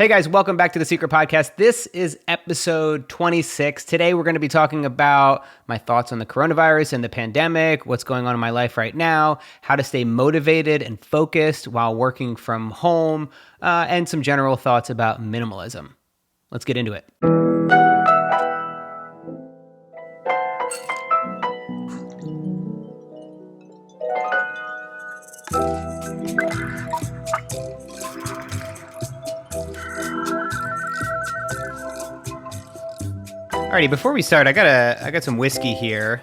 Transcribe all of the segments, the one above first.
Hey guys, welcome back to The Secret Podcast. This is episode 26. Today we're going to be talking about my thoughts on the coronavirus and the pandemic, what's going on in my life right now, how to stay motivated and focused while working from home, and some general thoughts about minimalism. Let's get into it. Alrighty, before we start, I got some whiskey here.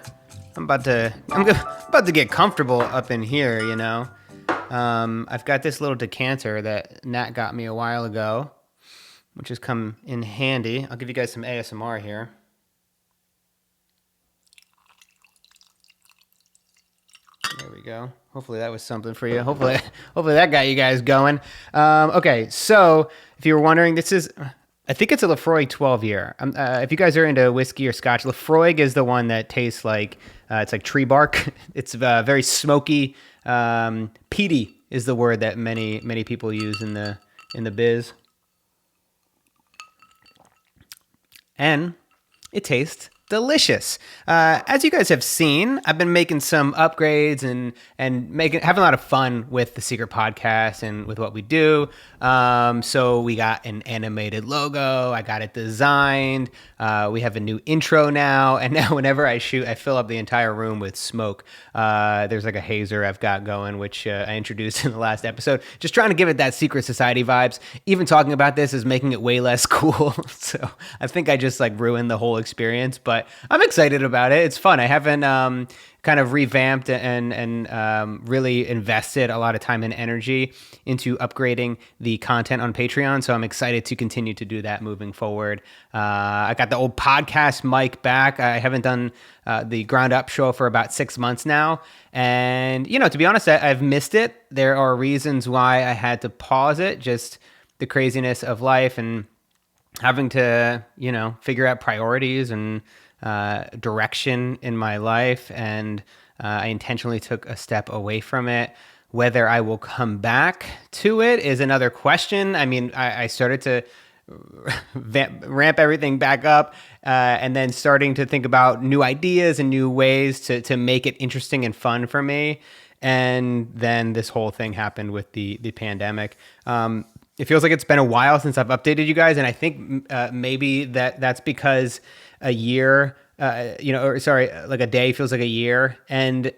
I'm about to get comfortable up in here, you know. I've got this little decanter that Nat got me a while ago, which has come in handy. I'll give you guys some ASMR here. There we go. Hopefully that was something for you. Hopefully that got you guys going. Okay, so if you were wondering, I think it's a Lafroig 12 year. If you guys are into whiskey or scotch, Lafroig is the one that tastes like, it's like tree bark. It's very smoky. Peaty is the word that many people use in the biz. And it tastes delicious. As you guys have seen, I've been making some upgrades and having a lot of fun with the Secret Podcast and with what we do. So we got an animated logo. I got it designed. We have a new intro now. And now whenever I shoot, I fill up the entire room with smoke. There's like a hazer I've got going, which I introduced in the last episode. Just trying to give it that secret society vibes. Even talking about this is making it way less cool. So I think I just like ruined the whole experience, but I'm excited about it. It's fun. I haven't kind of revamped and really invested a lot of time and energy into upgrading the content on Patreon. So I'm excited to continue to do that moving forward. I got the old podcast mic back. I haven't done the ground up show for about 6 months now. And, you know, to be honest, I've missed it. There are reasons why I had to pause it, just the craziness of life and having to, you know, figure out priorities and direction in my life, and I intentionally took a step away from it. Whether I will come back to it is another question. I mean, I started to ramp everything back up, and then starting to think about new ideas and new ways to make it interesting and fun for me. And then this whole thing happened with the pandemic. It feels like it's been a while since I've updated you guys, and I think maybe that's because a year, like a day feels like a year, and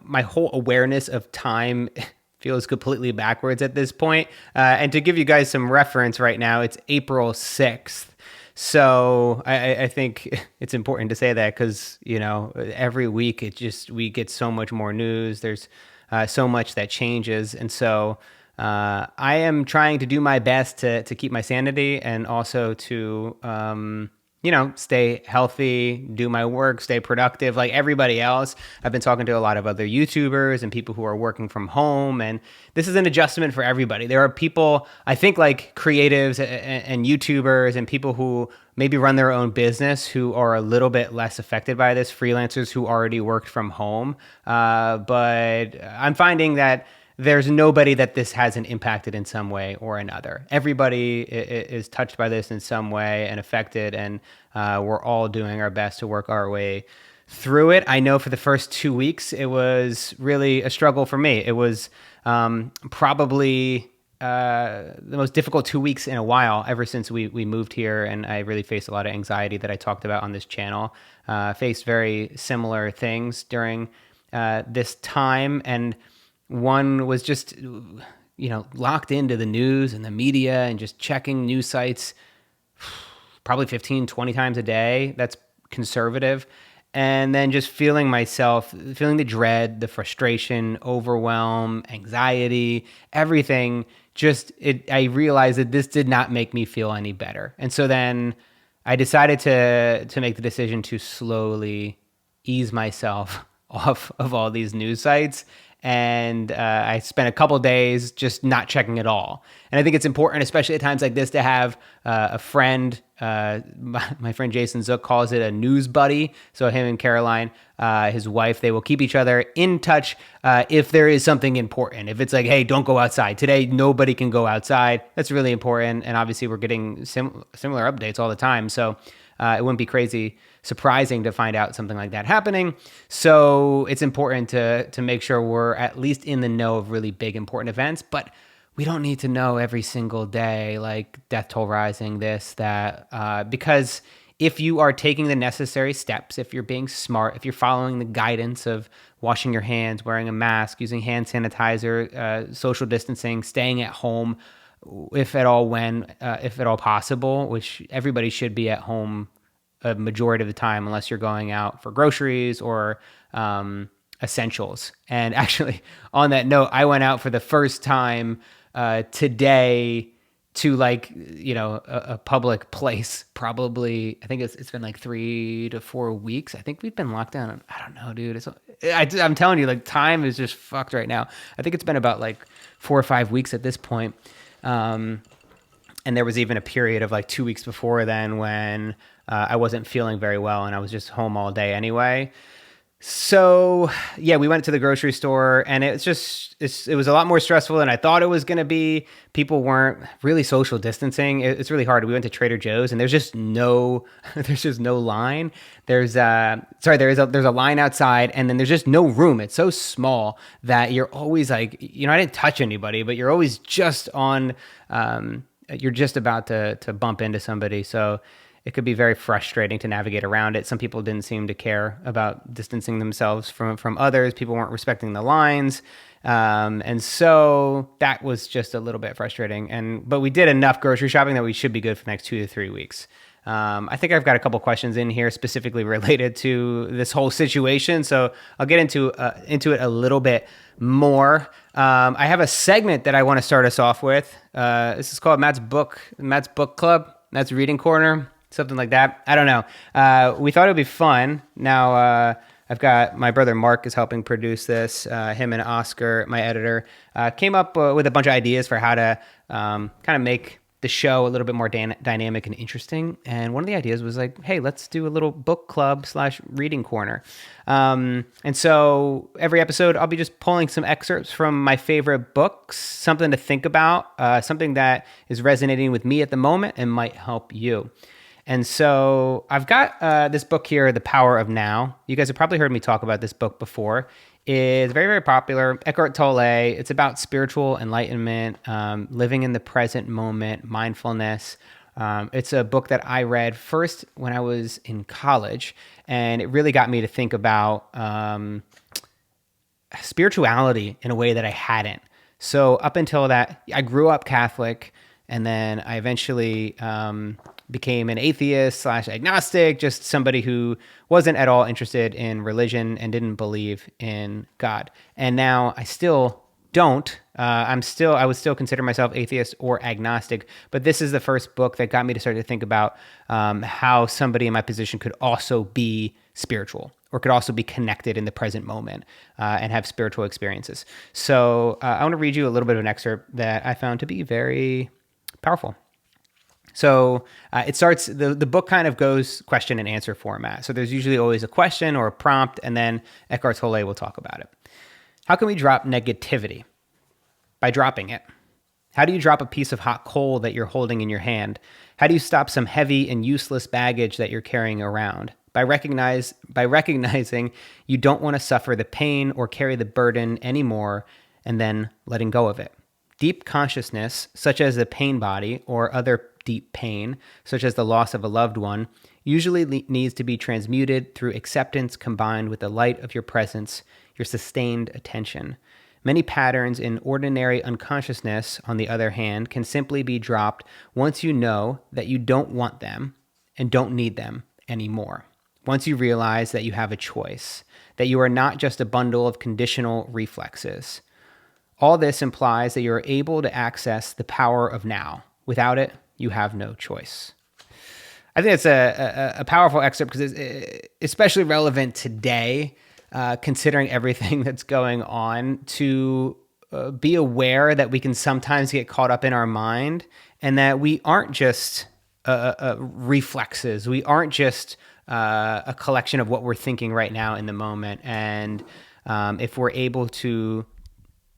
my whole awareness of time feels completely backwards at this point. And to give you guys some reference right now, it's April 6th. So I think it's important to say that because, you know, every week we get so much more news. There's so much that changes. And so I am trying to do my best to keep my sanity and also to, stay healthy, do my work, stay productive like everybody else. I've been talking to a lot of other YouTubers and people who are working from home, and this is an adjustment for everybody. There are people, I think, like creatives and YouTubers and people who maybe run their own business who are a little bit less affected by this, freelancers who already worked from home. But I'm finding that there's nobody that this hasn't impacted in some way or another. Everybody is touched by this in some way and affected, and we're all doing our best to work our way through it. I know for the first 2 weeks, it was really a struggle for me. It was probably the most difficult 2 weeks in a while ever since we moved here, and I really faced a lot of anxiety that I talked about on this channel. Faced very similar things during this time, and one was just, you know, locked into the news and the media and just checking news sites probably 15, 20 times a day. That's conservative. And then just feeling the dread, the frustration, overwhelm, anxiety, everything. I realized that this did not make me feel any better. And so then I decided to make the decision to slowly ease myself off of all these news sites and I spent a couple days just not checking at all. And I think it's important, especially at times like this, to have a friend. My friend Jason Zook calls it a news buddy. So him and Caroline, his wife, they will keep each other in touch if there is something important. If it's like, hey, don't go outside today, nobody can go outside. That's really important. And obviously, we're getting similar updates all the time. So it wouldn't be crazy surprising to find out something like that happening. So it's important to make sure we're at least in the know of really big, important events. But we don't need to know every single day, like death toll rising, this, that, because if you are taking the necessary steps, if you're being smart, if you're following the guidance of washing your hands, wearing a mask, using hand sanitizer, social distancing, staying at home, if at all possible, which everybody should be at home a majority of the time, unless you're going out for groceries or essentials. And actually, on that note, I went out for the first time today to a public place. Probably, I think it's been like 3 to 4 weeks. I think we've been locked down. I don't know, dude. I'm telling you, like, time is just fucked right now. I think it's been about like 4 or 5 weeks at this point. And there was even a period of like 2 weeks before then when I wasn't feeling very well and I was just home all day anyway. So yeah, we went to the grocery store and it was a lot more stressful than I thought it was going to be. People weren't really social distancing. It's really hard. We went to Trader Joe's and there's just no line. There's a line outside and then there's just no room. It's so small that you're always like, I didn't touch anybody, but you're always just on, you're just about to bump into somebody. So it could be very frustrating to navigate around it. Some people didn't seem to care about distancing themselves from others. People weren't respecting the lines. And so that was just a little bit frustrating. But we did enough grocery shopping that we should be good for the next 2 to 3 weeks. I think I've got a couple questions in here specifically related to this whole situation. So I'll get into it a little bit more. I have a segment that I want to start us off with. This is called Matt's Book Club, Matt's Reading Corner. Something like that. I don't know. We thought it would be fun. Now, I've got my brother Mark is helping produce this. Him and Oscar, my editor, came up with a bunch of ideas for how to kind of make the show a little bit more dynamic and interesting. And one of the ideas was like, hey, let's do a little book club / reading corner. And so every episode, I'll be just pulling some excerpts from my favorite books, something to think about, something that is resonating with me at the moment and might help you. And so I've got this book here, The Power of Now. You guys have probably heard me talk about this book before. It's very, very popular. Eckhart Tolle. It's about spiritual enlightenment, living in the present moment, mindfulness. It's a book that I read first when I was in college, and it really got me to think about spirituality in a way that I hadn't. So up until that, I grew up Catholic, and then I eventually became an atheist / agnostic, just somebody who wasn't at all interested in religion and didn't believe in God. And now I still don't. I would still consider myself atheist or agnostic, but this is the first book that got me to start to think about how somebody in my position could also be spiritual or could also be connected in the present moment and have spiritual experiences. So I want to read you a little bit of an excerpt that I found to be very powerful. So it starts, the book kind of goes question and answer format. So there's usually always a question or a prompt, and then Eckhart Tolle will talk about it. How can we drop negativity? By dropping it. How do you drop a piece of hot coal that you're holding in your hand? How do you stop some heavy and useless baggage that you're carrying around? By recognizing you don't want to suffer the pain or carry the burden anymore, and then letting go of it. Deep consciousness, such as the pain body or other deep pain, such as the loss of a loved one, usually needs to be transmuted through acceptance combined with the light of your presence, your sustained attention. Many patterns in ordinary unconsciousness, on the other hand, can simply be dropped once you know that you don't want them and don't need them anymore. Once you realize that you have a choice, that you are not just a bundle of conditional reflexes. All this implies that you are able to access the power of now. Without it, you have no choice. I think it's a powerful excerpt because it's especially relevant today. considering everything that's going on, to be aware that we can sometimes get caught up in our mind and that we aren't just reflexes. We aren't just a collection of what we're thinking right now in the moment. And if we're able to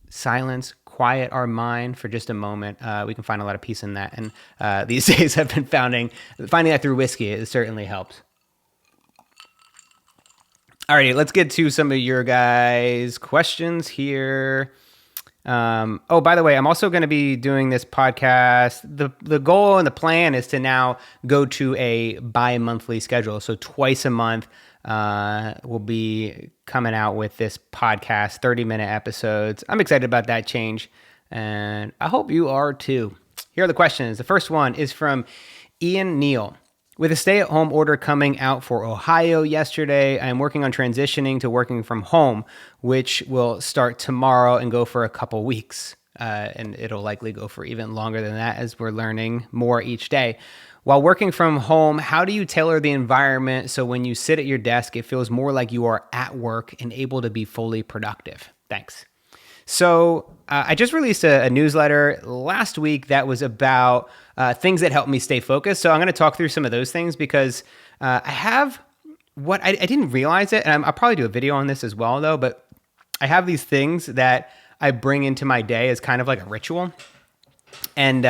silence, quiet our mind for just a moment, we can find a lot of peace in that. And these days I've been finding that through whiskey, it certainly helps. Alrighty, let's get to some of your guys' questions here. Oh, by the way, I'm also going to be doing this podcast. The goal and the plan is to now go to a bi-monthly schedule. So twice a month, we'll be coming out with this podcast, 30-minute episodes. I'm excited about that change, and I hope you are too. Here are the questions. The first one is from Ian Neal. With a stay-at-home order coming out for Ohio yesterday, I am working on transitioning to working from home, which will start tomorrow and go for a couple weeks. And it'll likely go for even longer than that as we're learning more each day. While working from home, how do you tailor the environment so when you sit at your desk, it feels more like you are at work and able to be fully productive? Thanks. So I just released a newsletter last week that was about things that help me stay focused. So I'm going to talk through some of those things because I have what I didn't realize it. And I'll probably do a video on this as well, though. But I have these things that I bring into my day as kind of like a ritual. And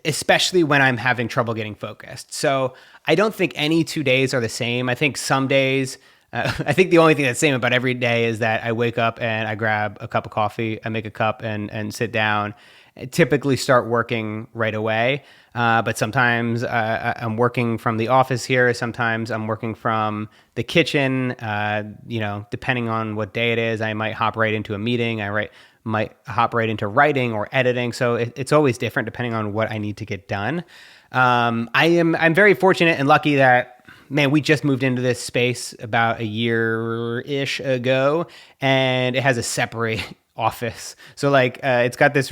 especially when I'm having trouble getting focused. So I don't think any 2 days are the same. I think some days... I think the only thing that's the same about every day is that I wake up and I grab a cup of coffee, I make a cup and sit down, I typically start working right away. But sometimes I'm working from the office here. Sometimes I'm working from the kitchen. Depending on what day it is, I might hop right into a meeting. Might hop right into writing or editing. So it's always different depending on what I need to get done. I'm very fortunate and lucky that, man, we just moved into this space about a year-ish ago, and it has a separate office. So it's got this,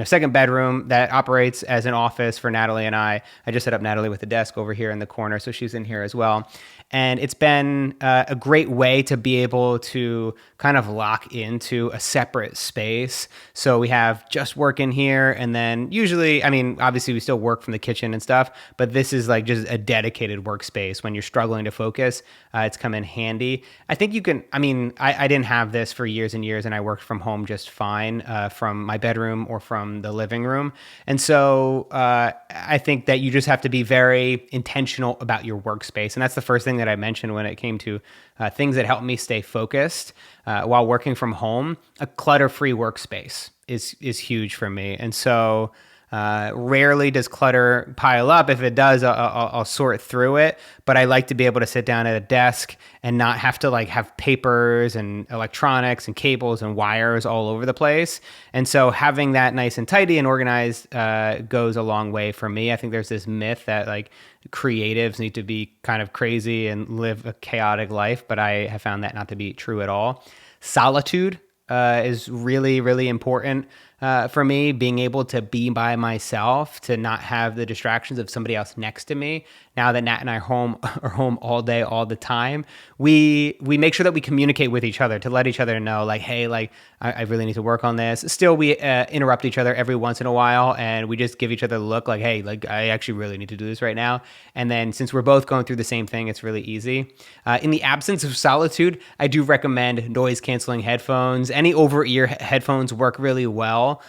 second bedroom that operates as an office for Natalie and I. I just set up Natalie with a desk over here in the corner, so she's in here as well. And it's been a great way to be able to kind of lock into a separate space. So we have just work in here, and then usually, obviously we still work from the kitchen and stuff, but this is like just a dedicated workspace. When you're struggling to focus, it's come in handy. I think you can, I didn't have this for years and years, and I worked from home just fine from my bedroom or from the living room. And so I think that you just have to be very intentional about your workspace. And that's the first thing that I mentioned when it came to things that help me stay focused while working from home. A clutter-free workspace is huge for me. And so rarely does clutter pile up. If it does, I'll sort through it. But I like to be able to sit down at a desk and not have to have papers and electronics and cables and wires all over the place. And so having that nice and tidy and organized goes a long way for me. I think there's this myth that creatives need to be kind of crazy and live a chaotic life, but I have found that not to be true at all. Solitude is really, really important for me, being able to be by myself, to not have the distractions of somebody else next to me. Now that Nat and I are home all day, all the time, we make sure that we communicate with each other to let each other know, hey, I really need to work on this. Still, we interrupt each other every once in a while, and we just give each other the look hey, I actually really need to do this right now. And then since we're both going through the same thing, it's really easy. In the absence of solitude, I do recommend noise-canceling headphones. Any over-ear headphones work really well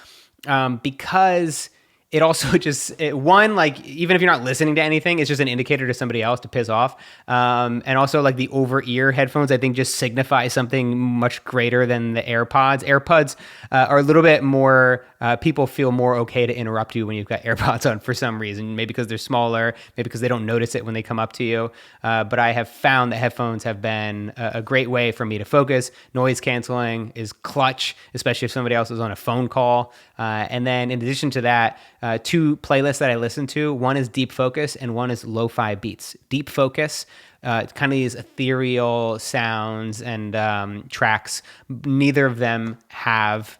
because it also even if you're not listening to anything, it's just an indicator to somebody else to piss off. And also the over-ear headphones, I think, just signify something much greater than the AirPods. AirPods are a little bit more, people feel more okay to interrupt you when you've got AirPods on for some reason, maybe because they're smaller, maybe because they don't notice it when they come up to you. But I have found that headphones have been a great way for me to focus. Noise canceling is clutch, especially if somebody else is on a phone call. And then in addition to that, two playlists that I listen to. One is Deep Focus and one is Lo-Fi Beats. Deep Focus, kind of these ethereal sounds and tracks. Neither of them have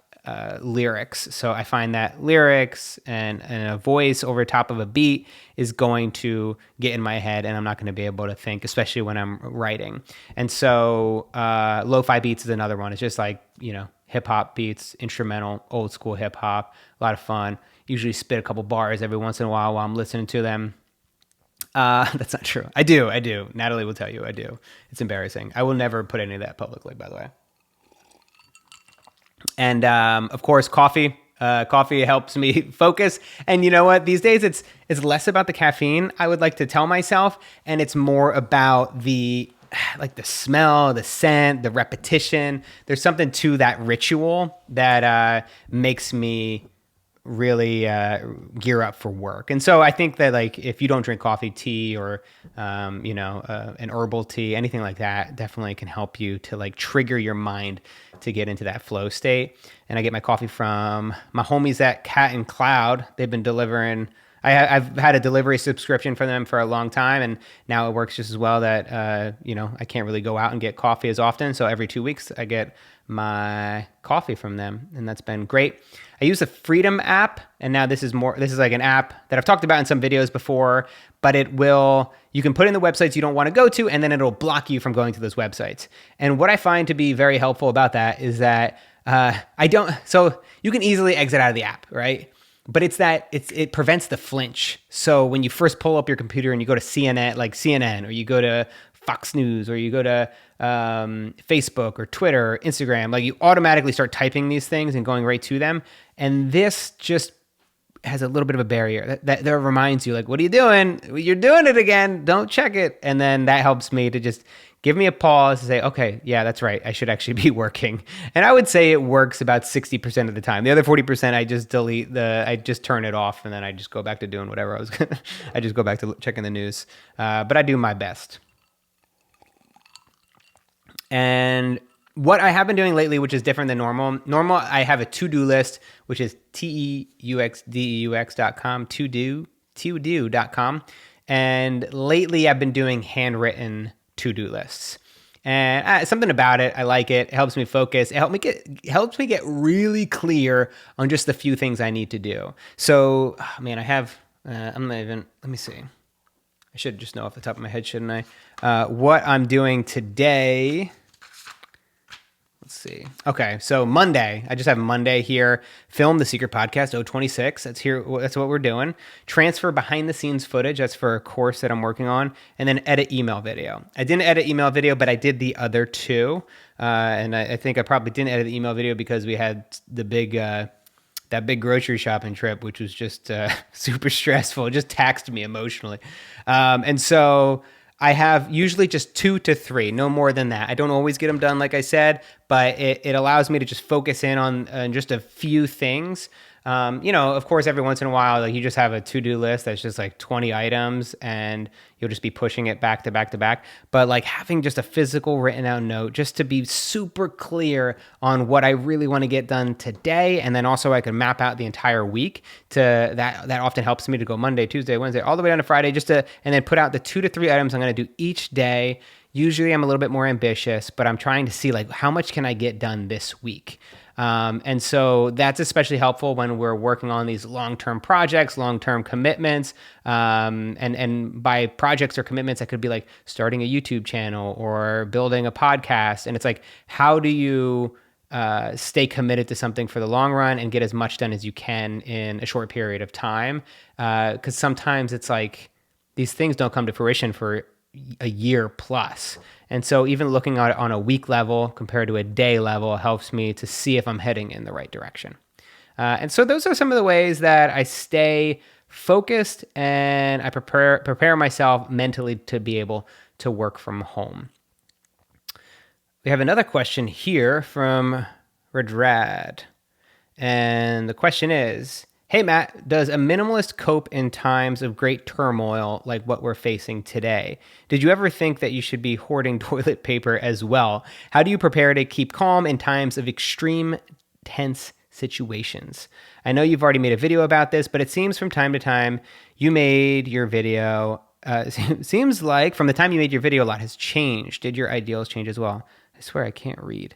lyrics. So I find that lyrics and a voice over top of a beat is going to get in my head, and I'm not going to be able to think, especially when I'm writing. And so lo-fi beats is another one. It's just like, hip hop beats, instrumental, old school hip hop, a lot of fun. Usually spit a couple bars every once in a while I'm listening to them. That's not true. I do. Natalie will tell you I do. It's embarrassing. I will never put any of that publicly, by the way. And of course, coffee. Coffee helps me focus. And you know what? These days, it's less about the caffeine, I would like to tell myself, and it's more about the smell, the scent, the repetition. There's something to that ritual that makes me really gear up for work. And so I think that if you don't drink coffee, tea, or an herbal tea, anything like that, definitely can help you to trigger your mind to get into that flow state. And I get my coffee from my homies at Cat and Cloud. They've been delivering. I've had a delivery subscription for them for a long time, and now it works just as well that I can't really go out and get coffee as often. So every 2 weeks I get my coffee from them, and that's been great. I use the Freedom app, and now this is like an app that I've talked about in some videos before, but you can put in the websites you don't want to go to, and then it'll block you from going to those websites. And what I find to be very helpful about that is that so you can easily exit out of the app, right? But it prevents the flinch. So when you first pull up your computer and you go to CNN, or you go to Fox News, or you go to Facebook or Twitter or Instagram, you automatically start typing these things and going right to them. And this just has a little bit of a barrier that reminds you, what are you doing? You're doing it again. Don't check it. And then that helps me to just give me a pause to say, okay, yeah, that's right. I should actually be working. And I would say it works about 60% of the time. The other 40%, I just I just turn it off, and then I just go back to doing whatever I was going to. I just go back to checking the news. But I do my best. And what I have been doing lately, which is different than normal. Normal, I have a to-do list, which is TEUXDEUX.com, to-do.com. And lately I've been doing handwritten to-do lists. And something about it, I like it. It helps me focus. It helps me get really clear on just the few things I need to do. So, I have, let me see. I should just know off the top of my head, shouldn't I? What I'm doing today. Let's see. Okay, so Monday. I just have Monday here. Film the Secret Podcast 026. That's here. That's what we're doing. Transfer behind the scenes footage. That's for a course that I'm working on. And then edit email video. I didn't edit email video, but I did the other two. And I think I probably didn't edit the email video because we had the big that big grocery shopping trip, which was just super stressful. It just taxed me emotionally. And so I have usually just 2 to 3, no more than that. I don't always get them done, like I said, but it allows me to just focus in on just a few things. Of course, every once in a while, you just have a to-do list that's just 20 items, and you'll just be pushing it back to back to back. But having just a physical written out note, just to be super clear on what I really want to get done today, and then also I can map out the entire week to that often helps me to go Monday, Tuesday, Wednesday, all the way down to Friday, and then put out the 2 to 3 items I'm going to do each day. Usually I'm a little bit more ambitious, but I'm trying to see how much can I get done this week. And so that's especially helpful when we're working on these long-term projects, long-term commitments. And by projects or commitments, that could be starting a YouTube channel or building a podcast. And it's how do you stay committed to something for the long run and get as much done as you can in a short period of time? Because sometimes it's these things don't come to fruition for a year plus. And so even looking at it on a week level compared to a day level helps me to see if I'm heading in the right direction. And so those are some of the ways that I stay focused and I prepare myself mentally to be able to work from home. We have another question here from Radrad. And the question is, hey, Matt, does a minimalist cope in times of great turmoil like what we're facing today? Did you ever think that you should be hoarding toilet paper as well? How do you prepare to keep calm in times of extreme tense situations? I know you've already made a video about this, but it seems from time to time you made your video. Seems like from the time you made your video, a lot has changed. Did your ideals change as well? I swear I can't read.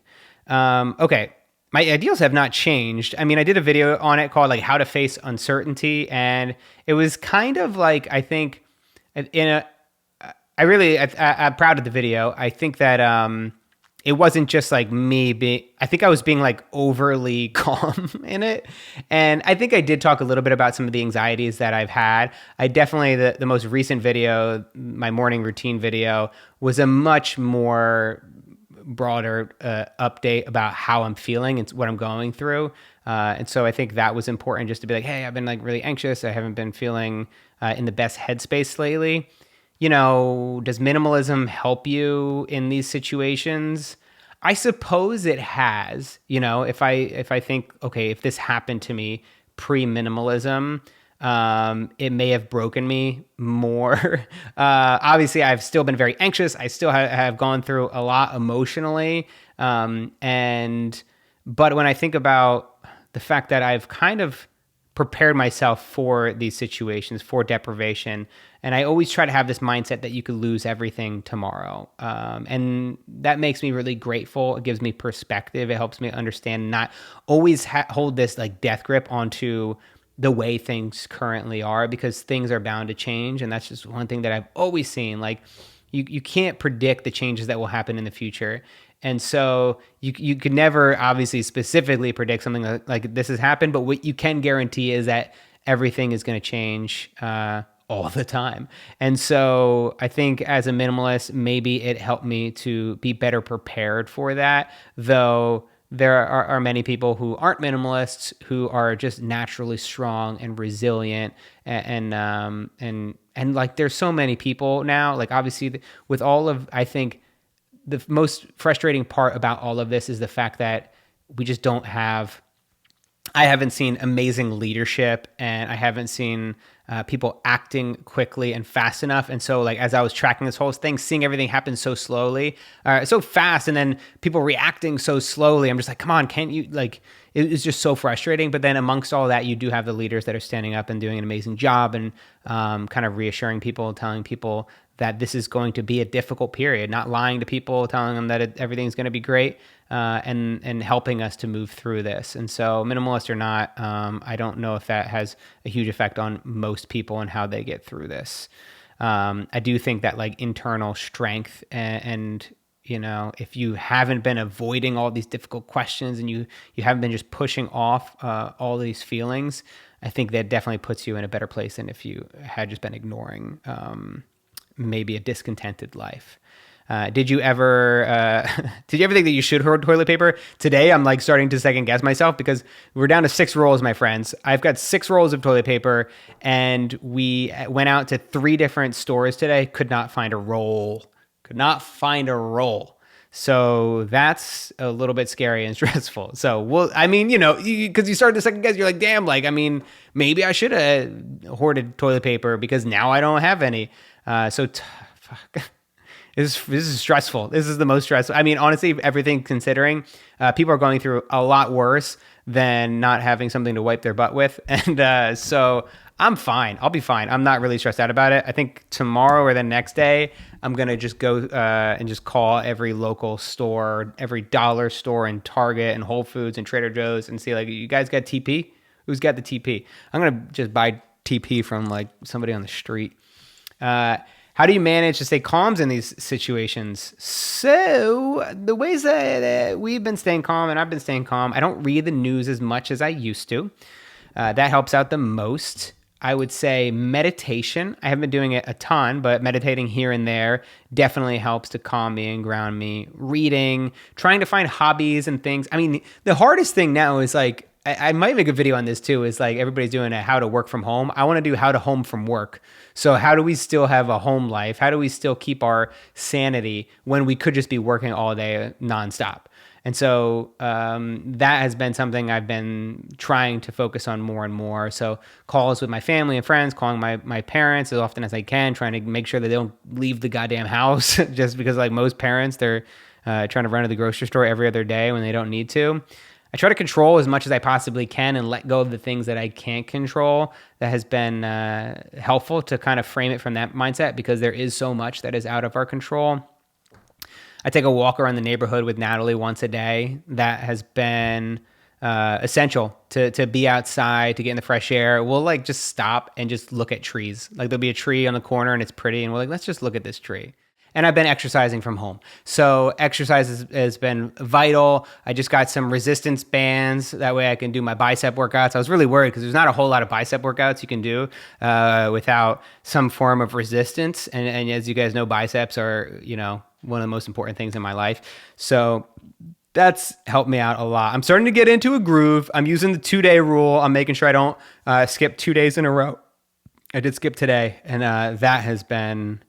Okay. my ideals have not changed. I mean, I did a video on it called like how to face uncertainty, and it was kind of like, I think in a I'm proud of the video. I think that it wasn't just like me being, I think I was being like overly calm in it. And I think I did talk a little bit about some of the anxieties that I've had. I definitely, the most recent video, my morning routine video, was a much more broader update about how I'm feeling and what I'm going through. And so I think that was important, just to be like, hey, I've been like really anxious. I haven't been feeling in the best headspace lately. Does minimalism help you in these situations? I suppose it has. If I think, okay, if this happened to me pre-minimalism, it may have broken me more. Obviously, I've still been very anxious. I still have gone through a lot emotionally, but when I think about the fact that I've kind of prepared myself for these situations, for deprivation. And I always try to have this mindset that you could lose everything tomorrow. And that makes me really grateful. It gives me perspective. It helps me understand, not always hold this like death grip onto the way things currently are, because things are bound to change. And that's just one thing that I've always seen. Like you can't predict the changes that will happen in the future. And so you could never obviously specifically predict something like this has happened, but what you can guarantee is that everything is going to change all the time. And so I think as a minimalist, maybe it helped me to be better prepared for that, though there are many people who aren't minimalists who are just naturally strong and resilient and like there's so many people now, like obviously with all of, I think the most frustrating part about all of this is the fact that we just don't have, I haven't seen amazing leadership, and I haven't seen people acting quickly and fast enough. And so like, as I was tracking this whole thing, seeing everything happen so slowly, so fast, and then people reacting so slowly, I'm just like, come on, can't you, like, it's just so frustrating. But then amongst all that, you do have the leaders that are standing up and doing an amazing job, and kind of reassuring people, telling people that this is going to be a difficult period, not lying to people, telling them that everything's going to be great, and helping us to move through this. And so minimalist or not, I don't know if that has a huge effect on most people and how they get through this. I do think that like internal strength and if you haven't been avoiding all these difficult questions, and you haven't been just pushing off all these feelings, I think that definitely puts you in a better place than if you had just been ignoring maybe a discontented life. Did you ever think that you should hoard toilet paper? Today, I'm like starting to second guess myself, because we're down to 6 rolls, my friends. I've got 6 rolls of toilet paper, and we went out to 3 different stores today. Could not find a roll. So that's a little bit scary and stressful. So because you start to second guess, you're like, damn, like, I mean, maybe I should have hoarded toilet paper because now I don't have any. Fuck. This is stressful. This is the most stressful. I mean, honestly, everything considering, people are going through a lot worse than not having something to wipe their butt with. And so I'm fine. I'll be fine. I'm not really stressed out about it. I think tomorrow or the next day, I'm going to just go and just call every local store, every dollar store and Target and Whole Foods and Trader Joe's and see, like, you guys got TP? Who's got the TP? I'm going to just buy TP from like somebody on the street. How do you manage to stay calm in these situations? So the ways that we've been staying calm, and I've been staying calm, I don't read the news as much as I used to. That helps out the most. I would say meditation. I haven't been doing it a ton, but meditating here and there definitely helps to calm me and ground me. Reading, trying to find hobbies and things. I mean, the hardest thing now is like, I might make a video on this too, is like everybody's doing a how to work from home. I want to do how to home from work. So how do we still have a home life? How do we still keep our sanity when we could just be working all day nonstop? And so that has been something I've been trying to focus on more and more. So calls with my family and friends, calling my parents as often as I can, trying to make sure that they don't leave the goddamn house just because, like most parents, they're trying to run to the grocery store every other day when they don't need to. I try to control as much as I possibly can and let go of the things that I can't control. That has been helpful to kind of frame it from that mindset, because there is so much that is out of our control. I take a walk around the neighborhood with Natalie once a day. That has been essential to be outside, to get in the fresh air. We'll like just stop and just look at trees. Like there'll be a tree on the corner and it's pretty, and we're like, let's just look at this tree. And I've been exercising from home. So exercise has been vital. I just got some resistance bands. That way I can do my bicep workouts. I was really worried because there's not a whole lot of bicep workouts you can do without some form of resistance. And as you guys know, biceps are, one of the most important things in my life. So that's helped me out a lot. I'm starting to get into a groove. I'm using the 2-day rule. I'm making sure I don't skip 2 days in a row. I did skip today, and that has been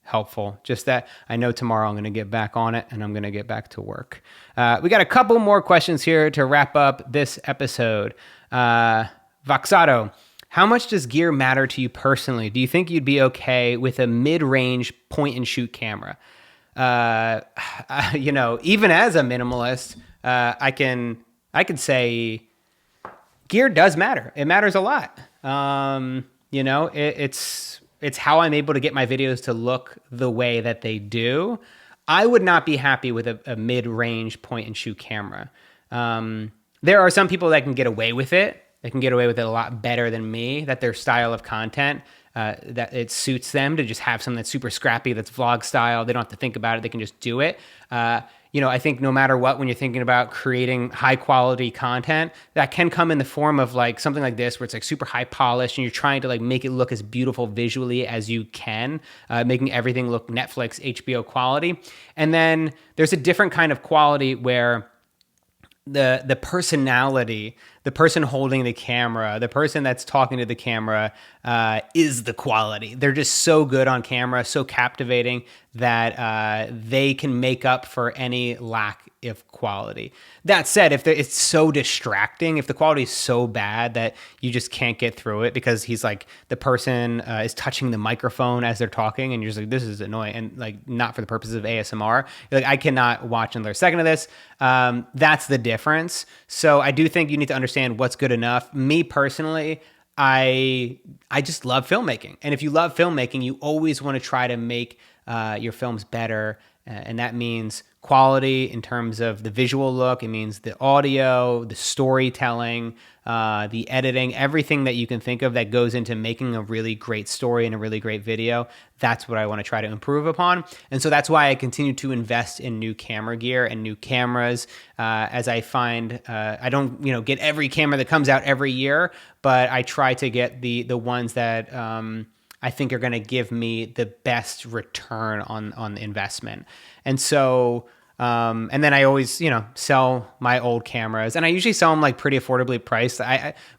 helpful. Just that I know tomorrow I'm going to get back on it and I'm going to get back to work. We got a couple more questions here to wrap up this episode. Voxado, how much does gear matter to you personally? Do you think you'd be okay with a mid-range point and shoot camera? Even as a minimalist, I can say gear does matter. It matters a lot. It's how I'm able to get my videos to look the way that they do. I would not be happy with a mid-range point and shoot camera. There are some people that can get away with it. They can get away with it a lot better than me, that their style of content, that it suits them to just have something that's super scrappy, that's vlog style. They don't have to think about it. They can just do it. I think no matter what, when you're thinking about creating high quality content, that can come in the form of like something like this, where it's like super high polished and you're trying to like make it look as beautiful visually as you can, making everything look Netflix, HBO quality. And then there's a different kind of quality where the personality, the person holding the camera, the person that's talking to the camera is the quality. They're just so good on camera, so captivating that they can make up for any lack of quality. That said, if it's so distracting, if the quality is so bad that you just can't get through it because he's like, the person is touching the microphone as they're talking and you're just like, this is annoying, and like not for the purposes of ASMR. You're like, I cannot watch another second of this. That's the difference. So I do think you need to understand what's good enough. Me personally, I just love filmmaking. And if you love filmmaking, you always want to try to make your films better. And that means quality in terms of the visual look. It means the audio, the storytelling, the editing, everything that you can think of that goes into making a really great story and a really great video. That's what I want to try to improve upon. And so that's why I continue to invest in new camera gear and new cameras, as I find I don't get every camera that comes out every year, but I try to get the ones that I think are going to give me the best return on the investment. And so, and then I always, sell my old cameras, and I usually sell them like pretty affordably priced.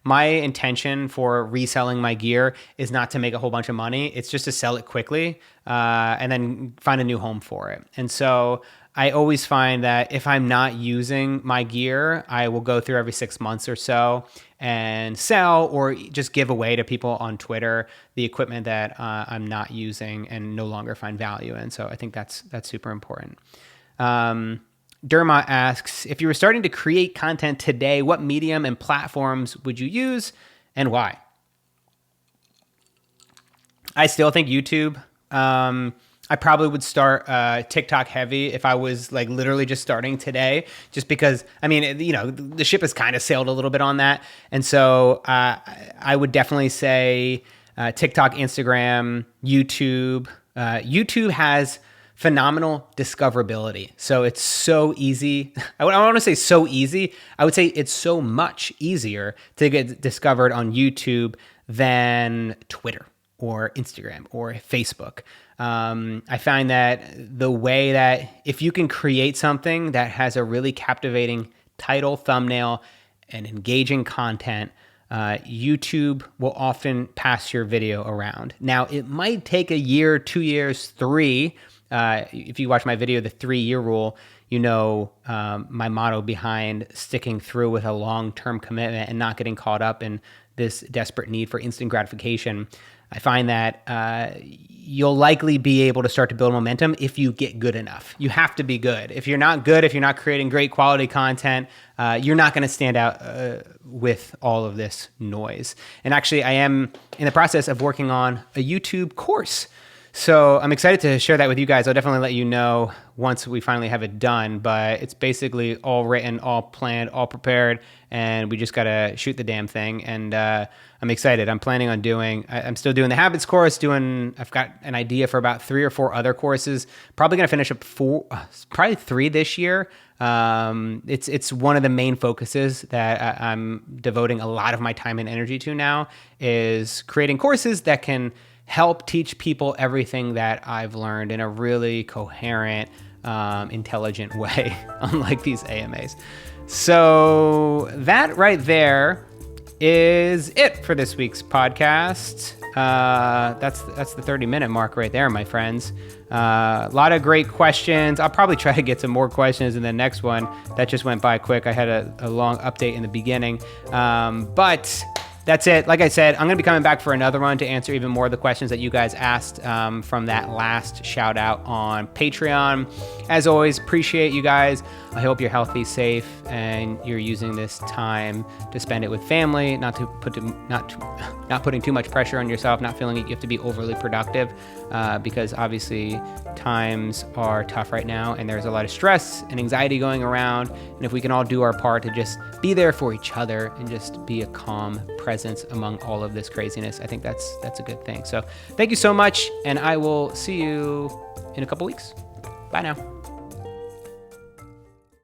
My intention for reselling my gear is not to make a whole bunch of money. It's just to sell it quickly, and then find a new home for it. And so I always find that if I'm not using my gear, I will go through every 6 months or so and sell or just give away to people on Twitter the equipment that I'm not using and no longer find value in. So I think that's super important. Dermot asks, if you were starting to create content today, what medium and platforms would you use and why? I still think YouTube. I probably would start TikTok heavy if I was like literally just starting today, just because, the ship has kind of sailed a little bit on that. And so I would definitely say TikTok, Instagram, YouTube. YouTube has phenomenal discoverability. So it's so easy. I want to say so easy. I would say it's so much easier to get discovered on YouTube than Twitter or Instagram or Facebook. I find that the way that if you can create something that has a really captivating title, thumbnail, and engaging content, YouTube will often pass your video around. Now, it might take a year, 2 years, 3. If you watch my video, the 3-year rule, my motto behind sticking through with a long-term commitment and not getting caught up in this desperate need for instant gratification. I find that you'll likely be able to start to build momentum if you get good enough. You have to be good. If you're not good, if you're not creating great quality content, you're not going to stand out with all of this noise. And actually, I am in the process of working on a YouTube course. So I'm excited to share that with you guys. I'll definitely let you know once we finally have it done, but it's basically all written, all planned, all prepared, and we just got to shoot the damn thing. And I'm excited. I'm planning on I'm still doing the habits course, I've got an idea for about 3 or 4 other courses. Probably going to finish up probably 3 this year. It's one of the main focuses that I'm devoting a lot of my time and energy to now, is creating courses that can help teach people everything that I've learned in a really coherent, intelligent way, unlike these AMAs. So that right there is it for this week's podcast. That's the 30-minute mark right there, my friends. A lot of great questions. I'll probably try to get some more questions in the next one. That just went by quick. I had a long update in the beginning. But that's it. Like I said, I'm going to be coming back for another one to answer even more of the questions that you guys asked from that last shout out on Patreon. As always, appreciate you guys. I hope you're healthy, safe, and you're using this time to spend it with family, not putting too much pressure on yourself, not feeling like you have to be overly productive, because obviously times are tough right now and there's a lot of stress and anxiety going around. And if we can all do our part to just be there for each other and just be a calm presence among all of this craziness, I think that's a good thing. So thank you so much, and I will see you in a couple weeks. Bye now.